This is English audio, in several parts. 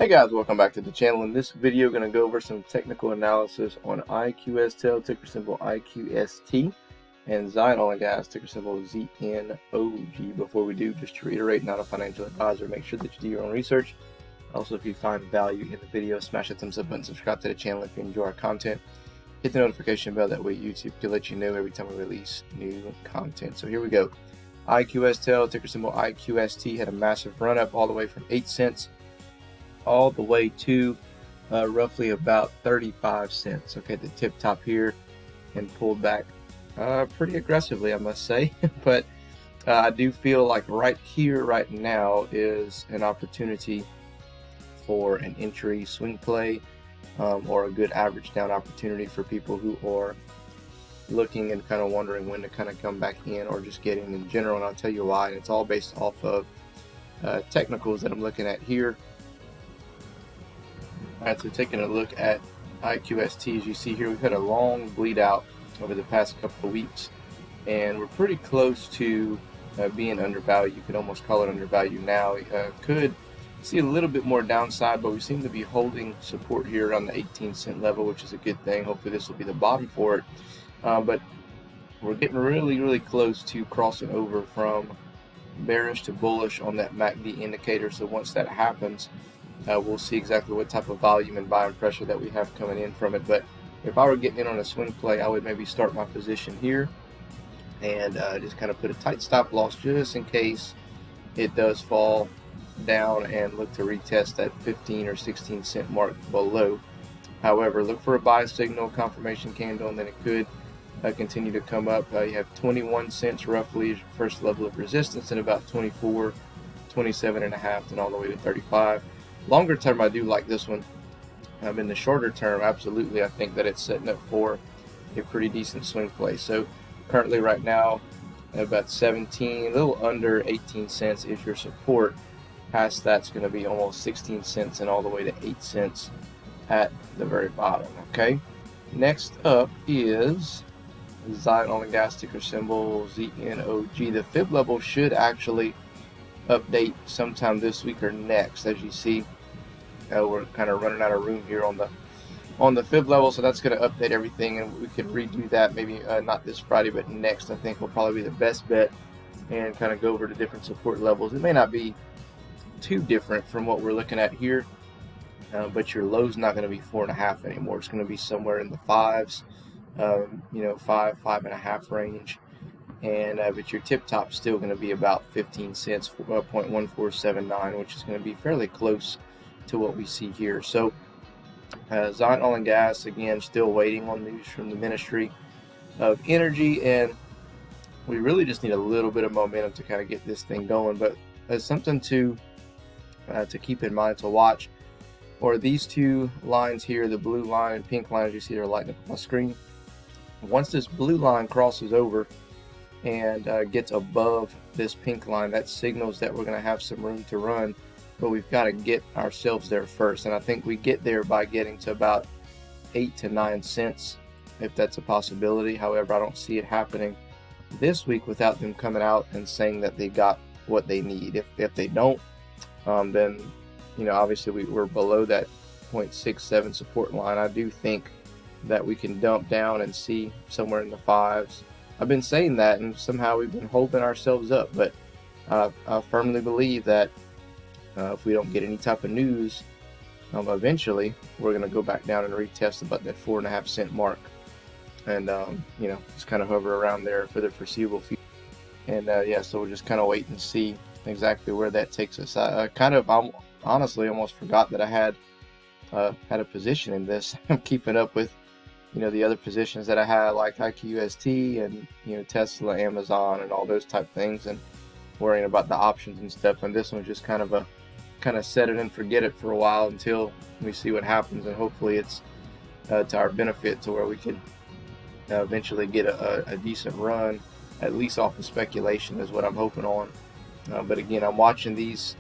Hey guys, welcome back to the channel. In this video, we're going to go over some technical analysis on IQST, ticker symbol IQST, and Zion Oil and Gas, ticker symbol ZNOG. Before we do, just to reiterate, not a financial advisor, make sure that you do your own research. Also, if you find value in the video, smash that thumbs up button, subscribe to the channel if you enjoy our content. Hit the notification bell, that way YouTube can let you know every time we release new content. So here we go. IQST, ticker symbol IQST, had a massive run up all the way from 8 cents all the way to roughly about 35 cents. Okay, the tip top here, and pulled back pretty aggressively, I must say. But I do feel like right here, right now, is an opportunity for an entry swing play, or a good average down opportunity for people who are looking and kind of wondering when to kind of come back in, or just getting in general. And I'll tell you why. And it's all based off of technicals that I'm looking at here. Alright, so taking a look at IQST, as you see here, we've had a long bleed out over the past couple of weeks, and we're pretty close to being undervalued. You could almost call it undervalued now. Could see a little bit more downside, but we seem to be holding support here around the 18-cent level, which is a good thing. Hopefully this will be the bottom for it. But we're getting really close to crossing over from bearish to bullish on that MACD indicator. So once that happens, we'll see exactly what type of volume and buying pressure that we have coming in from it. But if I were getting in on a swing play, I would maybe start my position here and just kind of put a tight stop loss just in case it does fall down and look to retest that 15 or 16 cent mark below. However, look for a buy signal, confirmation candle, and then it could continue to come up. You have 21 cents roughly as your first level of resistance, and about 24, 27 and a half, and all the way to 35. Longer term, I do like this one. In the shorter term, absolutely, I think that it's setting up for a pretty decent swing play. So currently right now, about 17, a little under 18 cents is your support. Past that's going to be almost 16 cents and all the way to 8 cents at the very bottom. Okay, next up is Zion Oil and Gas, ticker symbol ZNOG. The fib level should actually update sometime this week or next. As you see, we're kind of running out of room here on the fib level, so that's going to update everything, and we can redo that maybe not this Friday, but next. I think will probably be the best bet, and kind of go over to different support levels. It may not be too different from what we're looking at here, but your low's not going to be 4.5 anymore. It's going to be somewhere in the fives, 5.5 range. And but your tip top still going to be about 15 cents, 0.1479, which is going to be fairly close to what we see here. So Zion Oil and Gas, again, still waiting on news from the Ministry of Energy, and we really just need a little bit of momentum to kind of get this thing going. But as something to keep in mind, to watch, or these two lines here, the blue line and pink line, as you see, they're lighting up on my screen. Once this blue line crosses over and gets above this pink line, that signals that we're going to have some room to run, but we've got to get ourselves there first. And I think we get there by getting to about 8 to 9 cents, if that's a possibility. However, I don't see it happening this week without them coming out and saying that they got what they need. If they don't, then obviously we're below that 0.67 support line. I do think that we can dump down and see somewhere in the fives. I've been saying that, and somehow we've been holding ourselves up, but I firmly believe that if we don't get any type of news, eventually we're going to go back down and retest about that 4.5 cent mark, and just kind of hover around there for the foreseeable future. And so we'll just kind of wait and see exactly where that takes us. I honestly almost forgot that I had a position in this. I'm keeping up with the other positions that I had, like IQST and Tesla, Amazon, and all those type things, and worrying about the options and stuff. And this one's just kind of set it and forget it for a while until we see what happens, and hopefully it's to our benefit, to where we can eventually get a decent run, at least off of speculation is what I'm hoping on. But again, I'm watching these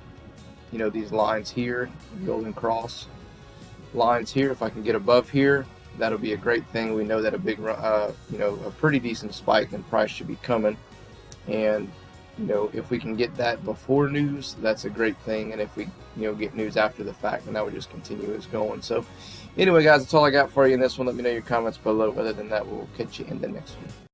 these lines here, golden cross lines here. If I can get above here, that'll be a great thing. We know that a big a pretty decent spike in price should be coming, and if we can get that before news, that's a great thing. And if we, get news after the fact, then that would just continue as going. So anyway, guys, that's all I got for you in this one. Let me know your comments below. Other than that, we'll catch you in the next one.